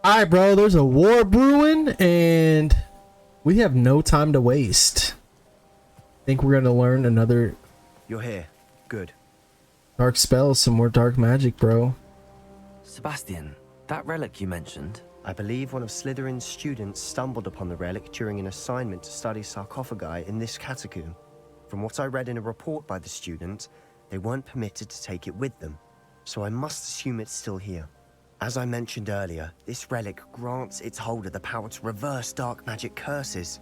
All right, bro. There's a war brewing, and we have no time to waste. I think we're gonna learn another. You're here. Good. Dark spells, some more dark magic, bro. Sebastian, that relic you mentioned. I believe one of Slytherin's students stumbled upon the relic during an assignment to study sarcophagi in this catacomb. From what I read in a report by the student, they weren't permitted to take it with them, so I must assume it's still here. As I mentioned earlier, this relic grants its holder the power to reverse dark magic curses.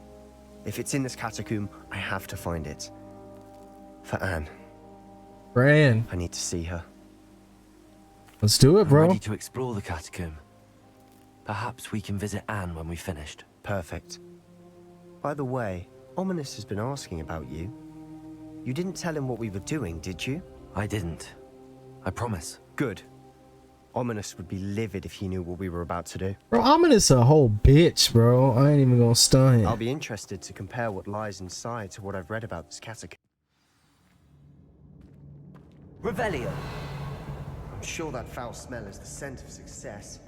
If it's in this catacomb, I have to find it. For Anne. Bran, I need to see her. let's do it, I'm bro. ready to explore the catacomb. Perhaps we can visit Anne when we've finished. Perfect. By the way, Ominous has been asking about you. You didn't tell him what we were doing, did you? I didn't. I promise. Good. Ominous would be livid if he knew what we were about to do. Bro, Ominous a whole bitch, bro. I ain't even gonna stun. I'll be interested to compare what lies inside to what I've read about this catacomb. Revelio. I'm sure that foul smell is the scent of success.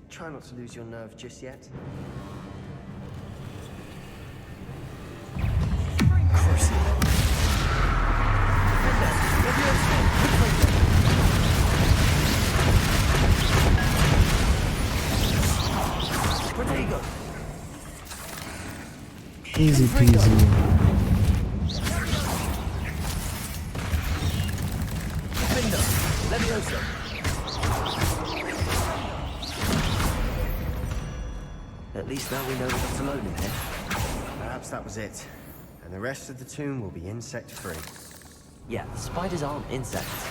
Try not to lose your nerve just yet. Easy peasy. At least now we know we're not alone in here. Perhaps that was it. And the rest of the tomb will be insect-free. Yeah, the spiders aren't insects.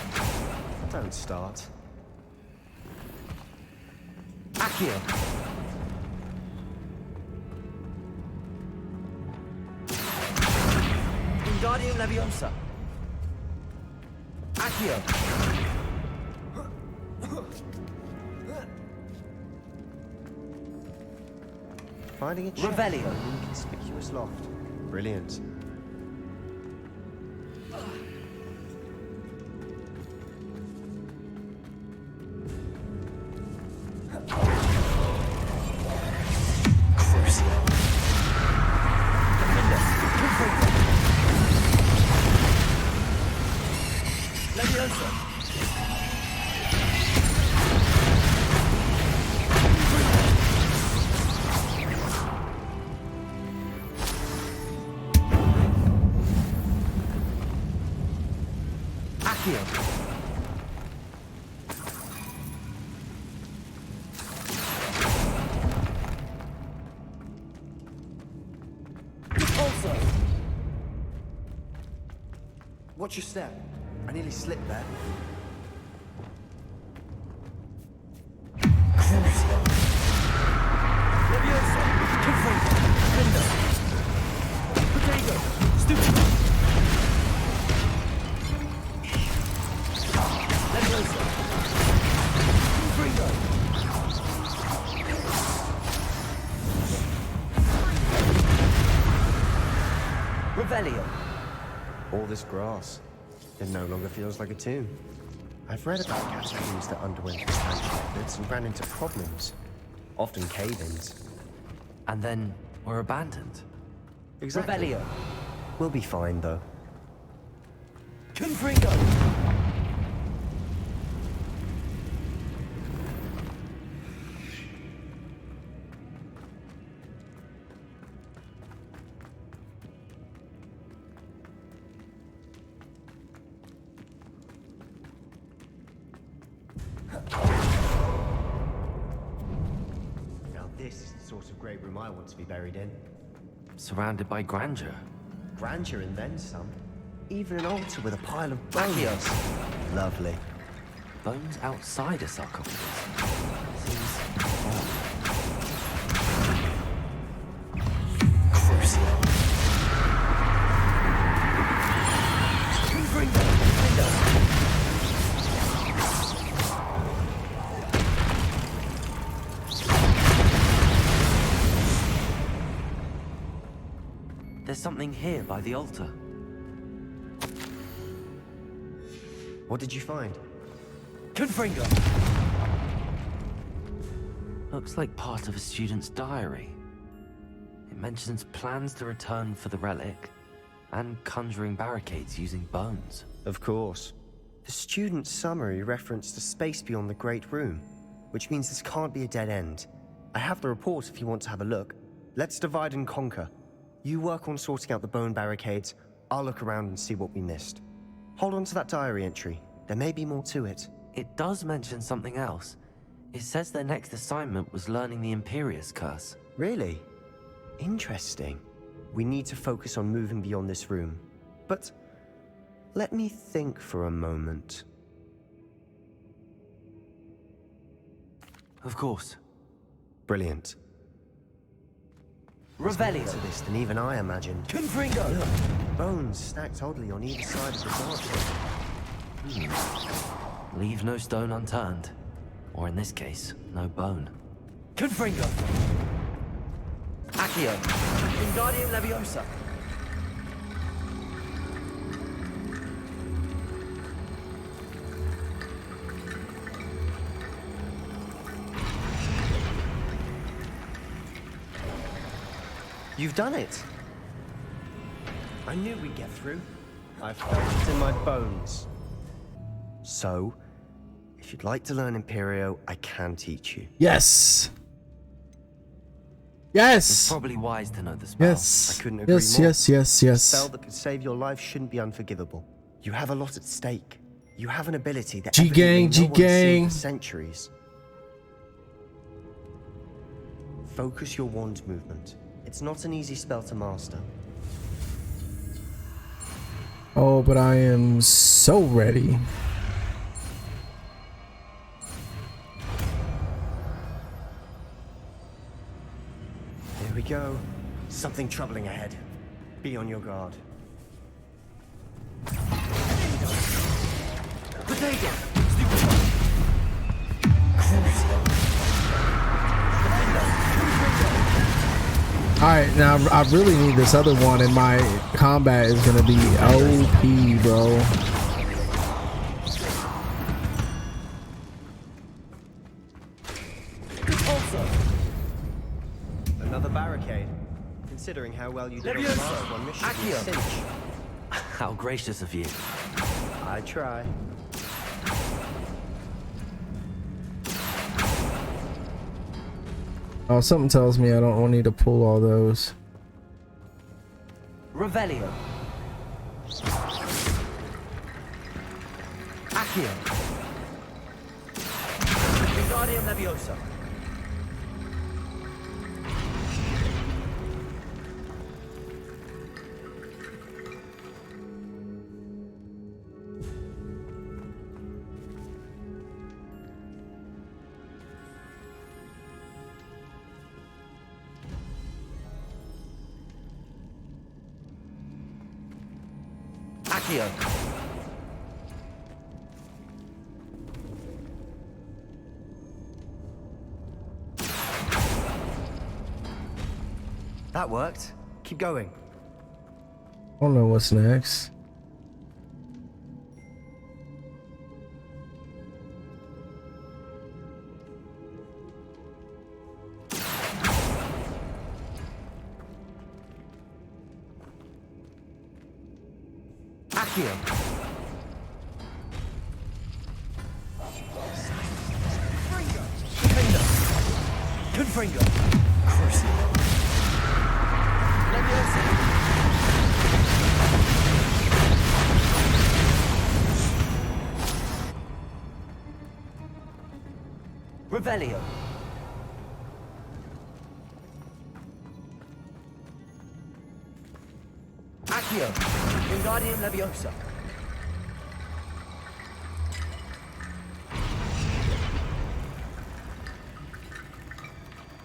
Don't start. Accio. Wingardium Leviosa. Accio. Finding a chest Revelio. in an inconspicuous loft. Brilliant. Watch your step. I nearly slipped there. Leviosa. Confringo. Window. Potato. Stupid. Leviosa. Confringo. Revelio. All this grass. It no longer feels like a tomb. I've read about catacombs that underwent expansion efforts and ran into problems. Often cave-ins. And then we're abandoned. Exactly. Revelio. We'll be fine, though. Confringo. Now this is the sort of great room I want to be buried in. Surrounded by grandeur. Grandeur and then some. Even an altar with a pile of bones. Lovely. Bones outside a sarcophagus. Seems odd. Crucio. Confringo. Window. There's something here by the altar. What did you find? Confringo. A Looks like part of a student's diary. It mentions plans to return for the relic and conjuring barricades using bones. Of course. The student's summary referenced a space beyond the Great Room, which means this can't be a dead end. I have the report if you want to have a look. Let's divide and conquer. You work on sorting out the bone barricades. I'll look around and see what we missed. Hold on to that diary entry. There may be more to it. It does mention something else. It says their next assignment was learning the Imperius curse. Really? Interesting. We need to focus on moving beyond this room. But let me think for a moment. Of course. Brilliant. Revelio. To this than even I imagined. Confringo. Look, bones stacked oddly on either side of the dark. Leave no stone unturned. Or in this case, no bone. Confringo. Accio. Wingardium Leviosa. You've done it. I knew we'd get through. I felt it in my bones. So, if you'd like to learn Imperio, I can teach you. Yes. It's Yes. probably wise to know the spell. Yes. I couldn't agree Yes. more. Yes. Yes. A Yes. spell that could save your life shouldn't be unforgivable. You have a lot at stake. You have an ability that G-gang, evidently no one's seen G-gang. for centuries. Focus your wand movement. It's not an easy spell to master. Oh, but I am so ready. Here we go. Something troubling ahead. Be on your guard. Alright, now I really need this other one, and my combat is gonna be OP, bro. Another barricade. Considering how well you did on the last one, this should be a Accio. cinch. How gracious of you. I try. Oh, something tells me I don't need to pull all those. Revelio. Accio. Wingardium Leviosa. Accio. That worked. Keep going. I don't know what's next. Accio. Confringo. Crucio. Leviosa. Revelio. Accio. Wingardium Leviosa.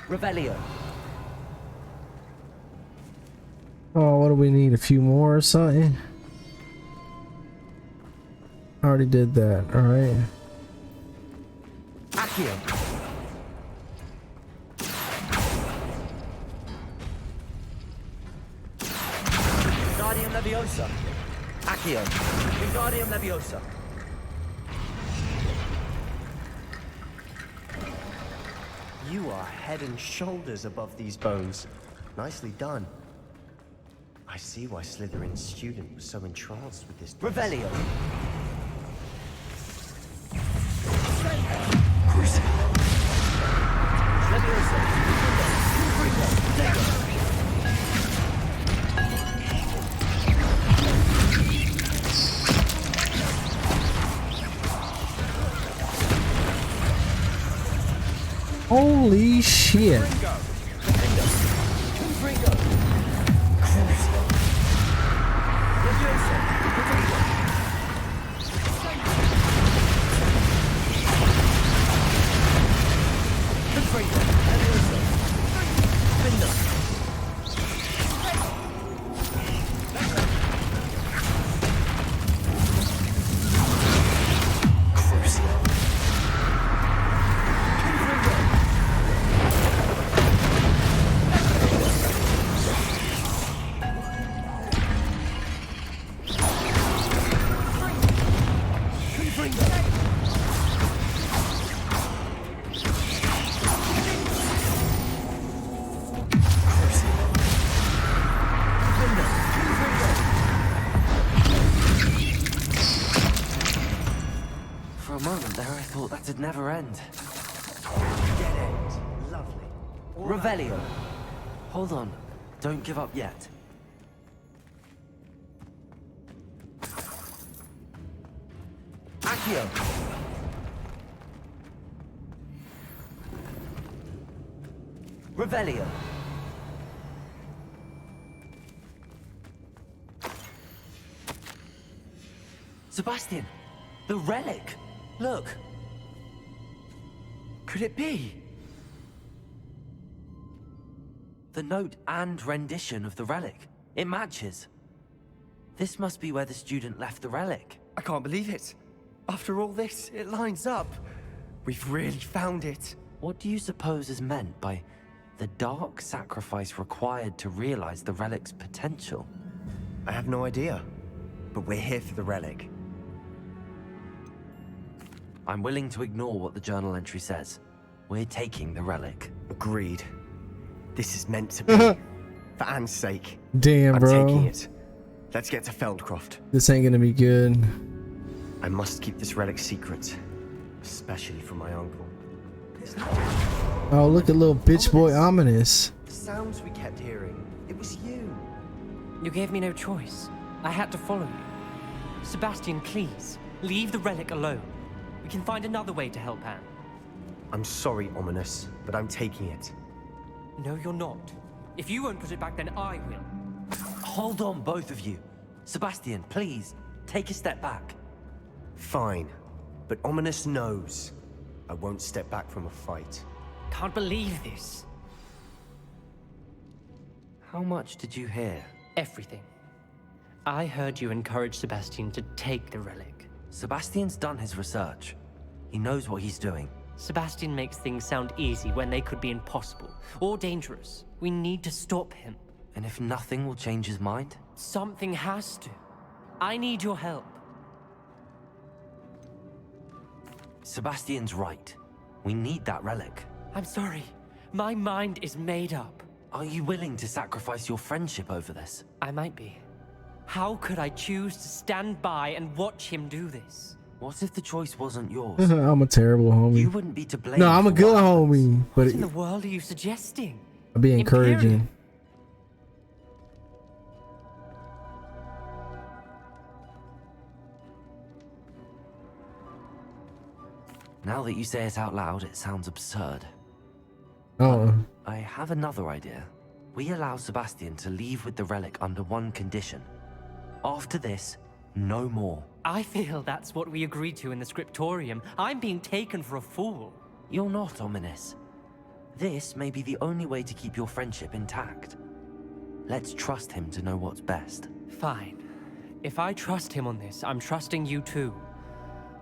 Revelio. Oh, what do we need? A few more or something? I already did that. All right. Accio. Wingardium Leviosa. Accio. Wingardium Leviosa. You are head and shoulders above these bones. Nicely done. I see why Slytherin's student was so entranced with this. Revelio. Holy shit. For a moment there, I thought that'd never end. Dead end. Lovely. Revelio. Hold on. Don't give up yet. Accio. Revelio. Sebastian! The relic! Look! Could it be? The note and rendition of the relic. It matches. This must be where the student left the relic. I can't believe it. After all this, it lines up. We've really found it. What do you suppose is meant by the dark sacrifice required to realize the relic's potential? I have no idea. But we're here for the relic. I'm willing to ignore what the journal entry says. We're taking the relic. Agreed. This is meant to be. For Anne's sake. Damn, I'm bro. taking it. Let's get to Feldcroft. This ain't gonna be good. I must keep this relic secret. Especially from my uncle. Oh, look at little bitch boy Ominous. The sounds we kept hearing. It was you. You gave me no choice. I had to follow you. Sebastian, please, leave the relic alone. We can find another way to help Anne. I'm sorry, Ominous, but I'm taking it. No, you're not. If you won't put it back, then I will. Hold on, both of you. Sebastian, please, take a step back. Fine. But Ominous knows. I won't step back from a fight. Can't believe this. How much did you hear? Everything. I heard you encourage Sebastian to take the relic. Sebastian's done his research. He knows what he's doing. Sebastian makes things sound easy when they could be impossible or dangerous. We need to stop him. And if nothing will change his mind? Something has to. I need your help. Sebastian's right. We need that relic. I'm sorry. My mind is made up. Are you willing to sacrifice your friendship over this? I might be. How could I choose to stand by and watch him do this? What if the choice wasn't yours? I'm a terrible homie. You wouldn't be to blame. No, I'm a for good what happens. homie, but What in the world are you suggesting? I'd be encouraging. Imperio. Now that you say it out loud, it sounds absurd. Oh, I have another idea. We allow Sebastian to leave with the relic under one condition. After this, no more. I feel that's what we agreed to in the scriptorium. I'm being taken for a fool. You're not, Ominous. This may be the only way to keep your friendship intact. Let's trust him to know what's best. Fine. If I trust him on this, I'm trusting you too.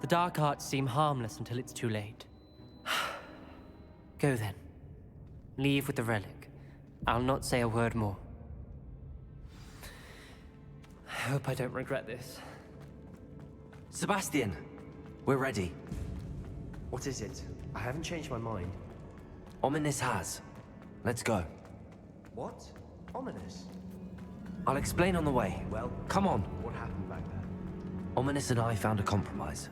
The dark arts seem harmless until it's too late. Go then. Leave with the relic. I'll not say a word more. I hope I don't regret this. Sebastian, we're ready. What is it? I haven't changed my mind. Ominous has. Let's go. What? Ominous? I'll explain on the way. Well, Come on. what happened back there? Ominous and I found a compromise.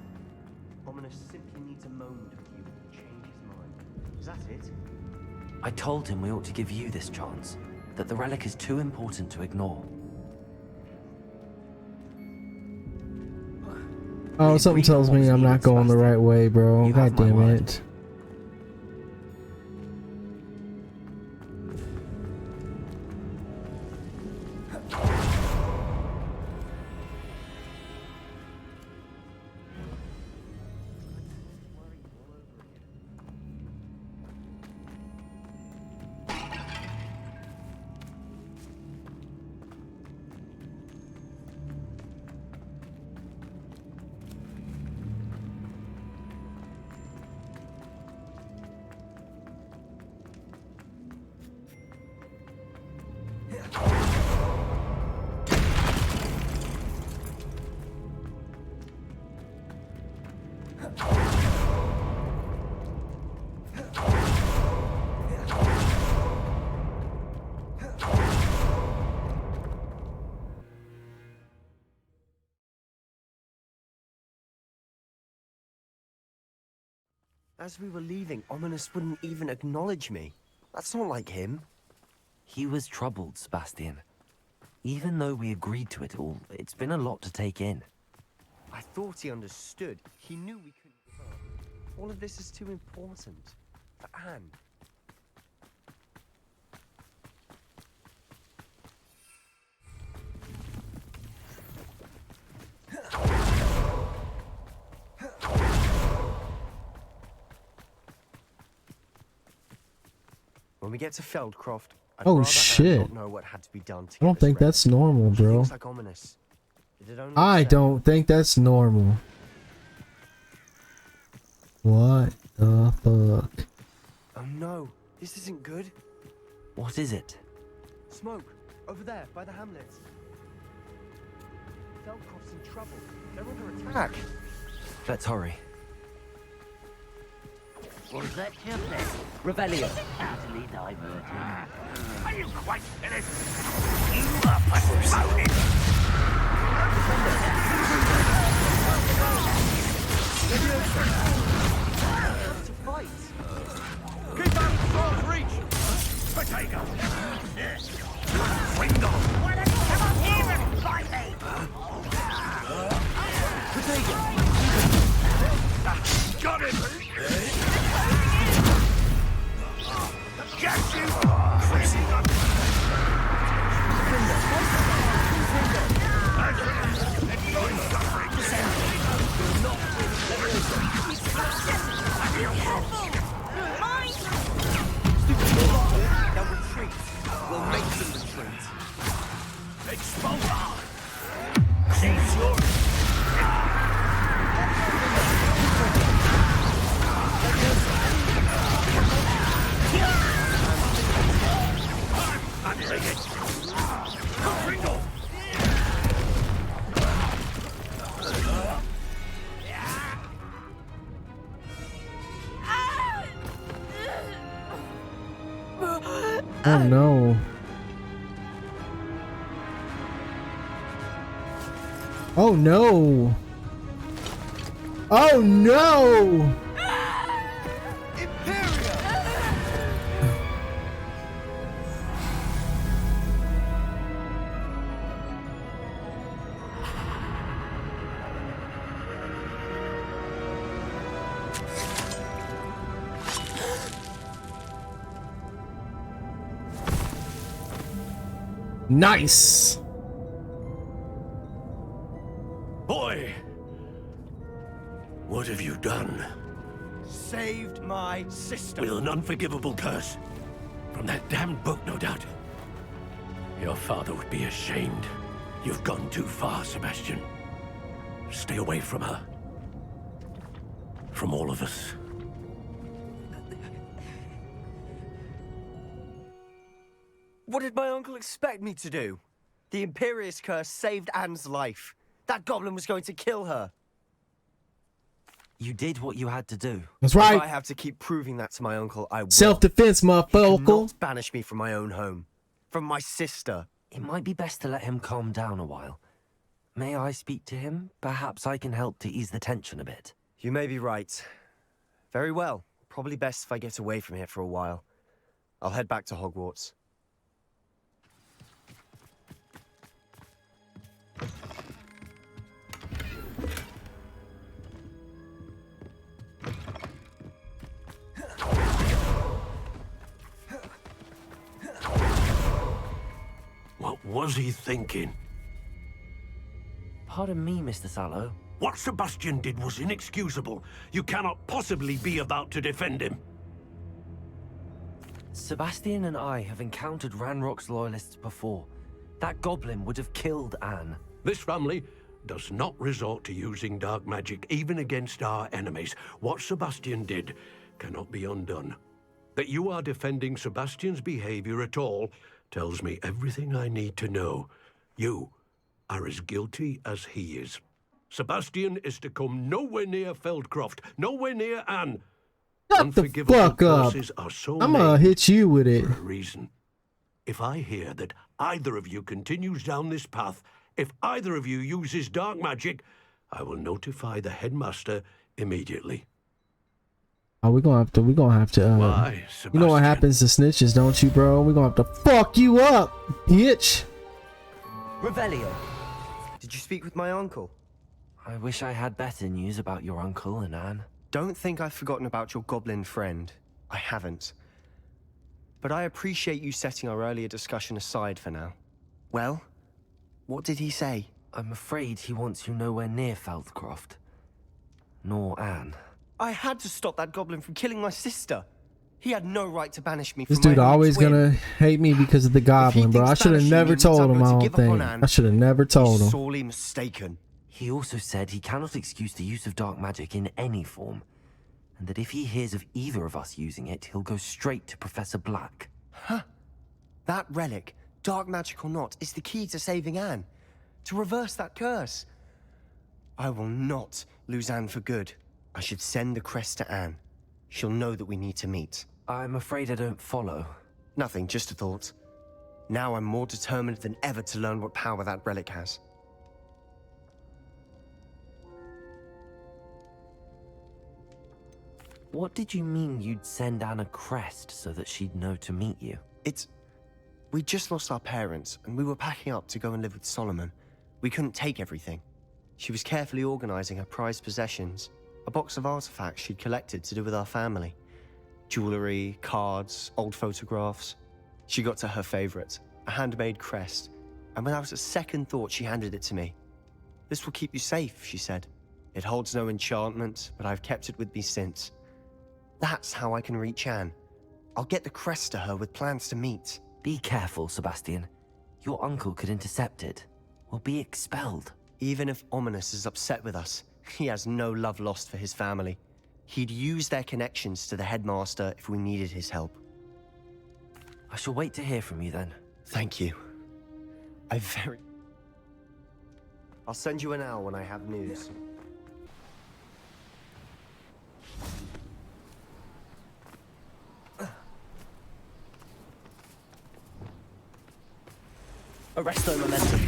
Ominous simply needs a moment with you to change his mind. Is that it? I told him we ought to give you this chance, that the relic is too important to ignore. Oh, something tells me I'm not going the right way, bro. You God have my damn word. it. As we were leaving, Ominous wouldn't even acknowledge me. That's not like him. He was troubled, Sebastian. Even though we agreed to it all, it's been a lot to take in. I thought he understood. He knew we couldn't give up. All of this is too important. For Anne. When we get to Feldcroft, I'd Oh, rather Anne shit. not know what had to be done to I don't get this think ready. that's normal, She bro. thinks like Ominous. Did it only I upset don't think that's normal. What the fuck? Oh no, this isn't good. What is it? Smoke, over there, by the hamlet. Feldcroft's in trouble. They're under attack. Let's hurry. Was that your plan? Revelio. Utterly diverting. Are you quite finished? You are postponing! To fight. Keep out of Saul's reach! Potato! Wingle! Why don't you come up here and fight me? Potato! Got him! Get you! Pressing up! They'll retreat. We'll make them retreat. Expose! Seize your... I'm taking it! Kringle! Oh no. Oh no. Oh no. Imperio! Nice. Boy! What have you done? Saved my sister. With an unforgivable curse. From that damned book, no doubt. Your father would be ashamed. You've gone too far, Sebastian. Stay away from her. From all of us. What did my uncle expect me to do? The Imperious curse saved Anne's life. That goblin was going to kill her. You did what you had to do. That's If I right. have to keep proving that to my uncle, I will. Self-defense, He motherfucker. cannot banish me from my own home. From my sister. It might be best to let him calm down a while. May I speak to him? Perhaps I can help to ease the tension a bit. You may be right. Very well. Probably best if I get away from here for a while. I'll head back to Hogwarts. What was he thinking? Pardon me, Mr. Sallow. What Sebastian did was inexcusable. You cannot possibly be about to defend him. Sebastian and I have encountered Ranrock's loyalists before. That goblin would have killed Anne. This family does not resort to using dark magic even against our enemies. What Sebastian did cannot be undone. That you are defending Sebastian's behavior at all tells me everything I need to know. You are as guilty as he is. Sebastian is to come nowhere near Feldcroft, nowhere near Anne. Shut the fuck up. curses are so I'm gonna named hit you with it. for a reason. If I hear that either of you continues down this path, if either of you uses dark magic, I will notify the headmaster immediately. Oh, we're gonna have to. Why, Sebastian? You know what happens to snitches, don't you, bro? We're gonna have to fuck you up, bitch. Revelio. Did you speak with my uncle? I wish I had better news about your uncle and Anne. Don't think I've forgotten about your goblin friend. I haven't. But I appreciate you setting our earlier discussion aside for now. Well, what did he say? I'm afraid he wants you nowhere near Feldcroft. Nor Anne. I had to stop that goblin from killing my sister. He had no right to banish me from This dude my own always twin. gonna hate me because of the goblin, bro. I thinks should have banishing never me means told I'm him going my to own give up on thing. Anne. I should have never told He's him. sorely mistaken. He also said he cannot excuse the use of dark magic in any form, and that if he hears of either of us using it, he'll go straight to Professor Black. That relic, dark magic or not, is the key to saving Anne. To reverse that curse. I will not lose Anne for good. I should send the crest to Anne. She'll know that we need to meet. I'm afraid I don't follow. Nothing, just a thought. Now I'm more determined than ever to learn what power that relic has. What did you mean you'd send Anne a crest so that she'd know to meet you? We just lost our parents, and we were packing up to go and live with Solomon. We couldn't take everything. She was carefully organizing her prized possessions, a box of artifacts she'd collected to do with our family. Jewelry, cards, old photographs. She got to her favorite, a handmade crest, and without a second thought she handed it to me. "This will keep you safe," she said. "It holds no enchantment, but I've kept it with me since. That's how I can reach Anne. I'll get the crest to her with plans to meet." Be careful, Sebastian. Your uncle could intercept it, or be expelled. Even if Ominous is upset with us, he has no love lost for his family. He'd use their connections to the headmaster if we needed his help. I shall wait to hear from you then. Thank you. I'll send you an hour when I have news. Arresto momentum.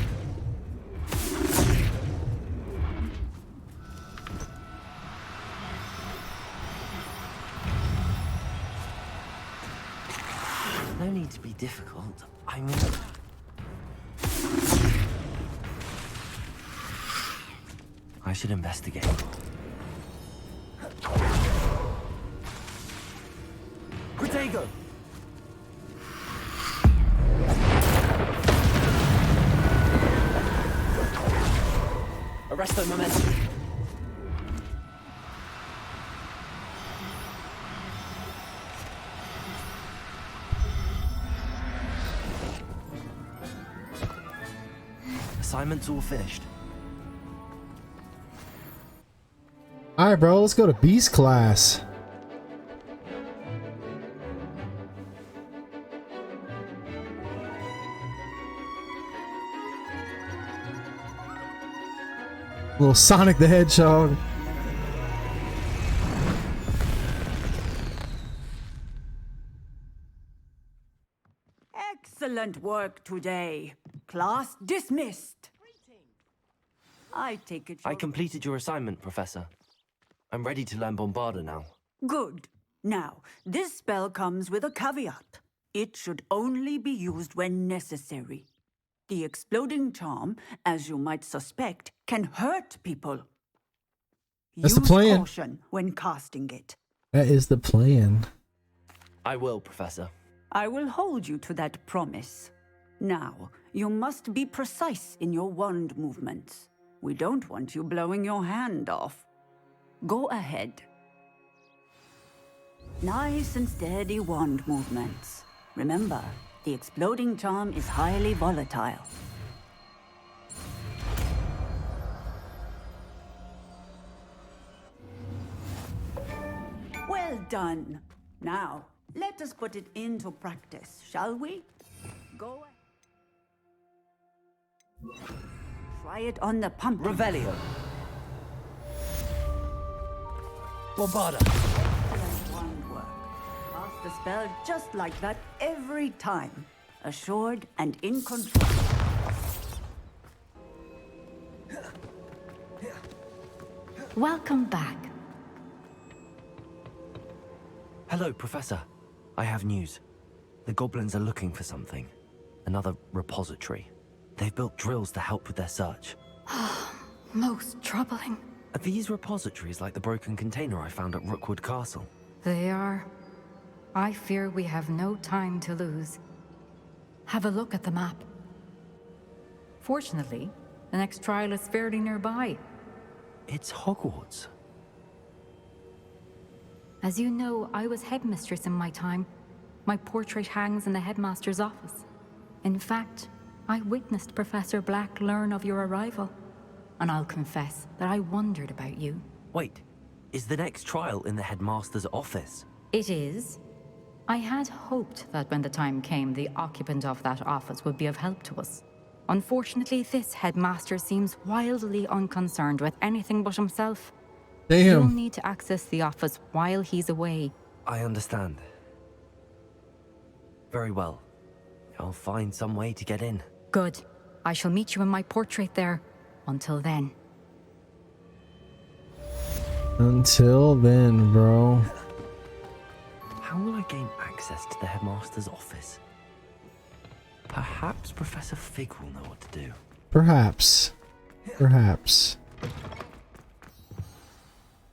No need to be difficult. I mean... I should investigate. Protego! Arresto momentum. Assignment's all finished. Alright, bro, let's go to Beast class. Little Sonic the Hedgehog. Excellent work today. Class dismissed. I take it I you're... completed your assignment, Professor. I'm ready to learn Bombarda now. Good. Now, this spell comes with a caveat. It should only be used when necessary. The exploding charm, as you might suspect, can hurt people. That's Use the plan. caution when casting it. That is the plan. I will, Professor. I will hold you to that promise. Now, you must be precise in your wand movements. We don't want you blowing your hand off. Go ahead. Nice and steady wand movements. Remember, the exploding charm is highly volatile. Well done. Now, let us put it into practice, shall we? Go ahead. Try it on the pumpkin. Revelio. Bombarda. Excellent wand work. Cast the spell just like that every time. Assured and in control. Welcome back. Hello, Professor. I have news. The goblins are looking for something. Another repository. They've built drills to help with their search. Most troubling. Are these repositories like the broken container I found at Rookwood Castle? They are. I fear we have no time to lose. Have a look at the map. Fortunately, the next trial is fairly nearby. It's Hogwarts. As you know, I was headmistress in my time. My portrait hangs in the headmaster's office. In fact, I witnessed Professor Black learn of your arrival. And I'll confess that I wondered about you. Wait, is the next trial in the headmaster's office? It is. I had hoped that when the time came, the occupant of that office would be of help to us. Unfortunately, this headmaster seems wildly unconcerned with anything but himself. You'll Damn. need to access the office while he's away. I understand. Very well. I'll find some way to get in. Good. I shall meet you in my portrait there. Until then. Until then, bro. How will I gain access to the headmaster's office? Perhaps Professor Fig will know what to do. Perhaps. Perhaps.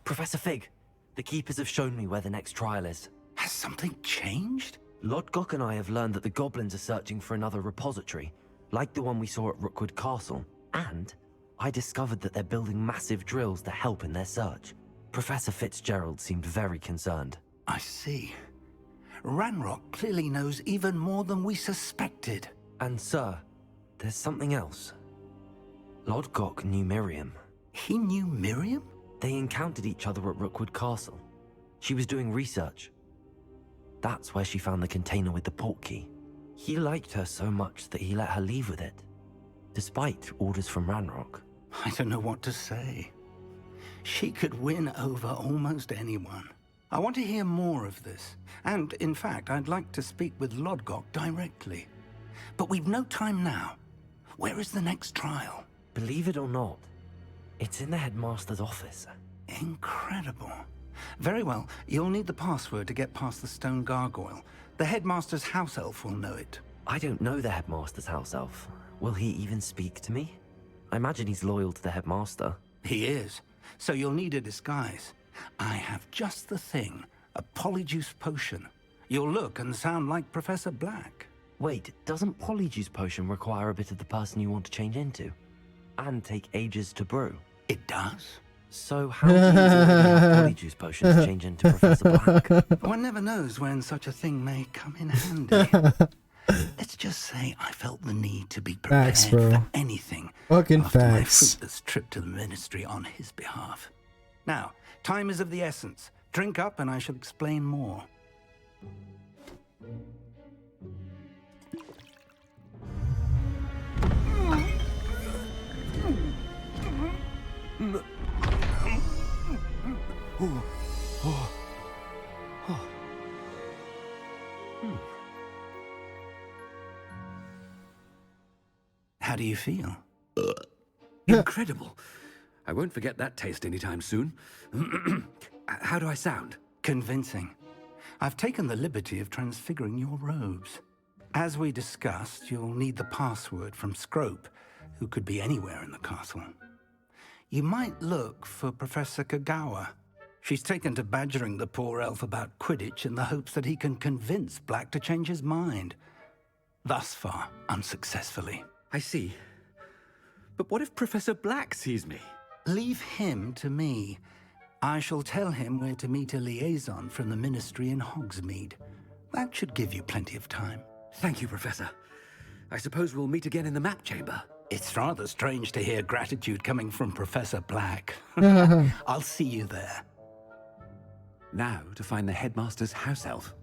Professor Fig, the keepers have shown me where the next trial is. Has something changed? GLOCKK and I have learned that the goblins are searching for another repository, like the one we saw at Rookwood Castle. And I discovered that they're building massive drills to help in their search. Professor Fitzgerald seemed very concerned. I see. Ranrock clearly knows even more than we suspected. And sir, there's something else. GLOCKK knew Miriam. He knew Miriam? They encountered each other at Rookwood Castle. She was doing research. That's where she found the container with the portkey. He liked her so much that he let her leave with it, despite orders from Ranrock. I don't know what to say. She could win over almost anyone. I want to hear more of this. And, in fact, I'd like to speak with GLOCKK directly. But we've no time now. Where is the next trial? Believe it or not, it's in the headmaster's office. Incredible. Very well. You'll need the password to get past the stone gargoyle. The headmaster's house elf will know it. I don't know the headmaster's house elf. Will he even speak to me? I imagine he's loyal to the headmaster. He is. So you'll need a disguise. I have just the thing. A polyjuice potion. You'll look and sound like Professor Black. Wait, doesn't Polyjuice Potion require a bit of the person you want to change into? And take ages to brew? It does. So how do you already have Polyjuice Potion to change into Professor Black? One never knows when such a thing may come in handy. Let's just say I felt the need to be prepared Facts, bro. for anything Fucking after my facts. fruitless trip to the ministry on his behalf. Now, time is of the essence. Drink up and I shall explain more. How do you feel? Incredible. I won't forget that taste anytime soon. How do I sound? Convincing. I've taken the liberty of transfiguring your robes. As we discussed, you'll need the password from Scrope, who could be anywhere in the castle. You might look for Professor Kagawa. She's taken to badgering the poor elf about Quidditch in the hopes that he can convince Black to change his mind. Thus far, unsuccessfully. I see. But what if Professor Black sees me? Leave him to me. I shall tell him where to meet a liaison from the Ministry in Hogsmeade. That should give you plenty of time. Thank you, Professor. I suppose we'll meet again in the map chamber. It's rather strange to hear gratitude coming from Professor Black. I'll see you there. Now to find the headmaster's house elf.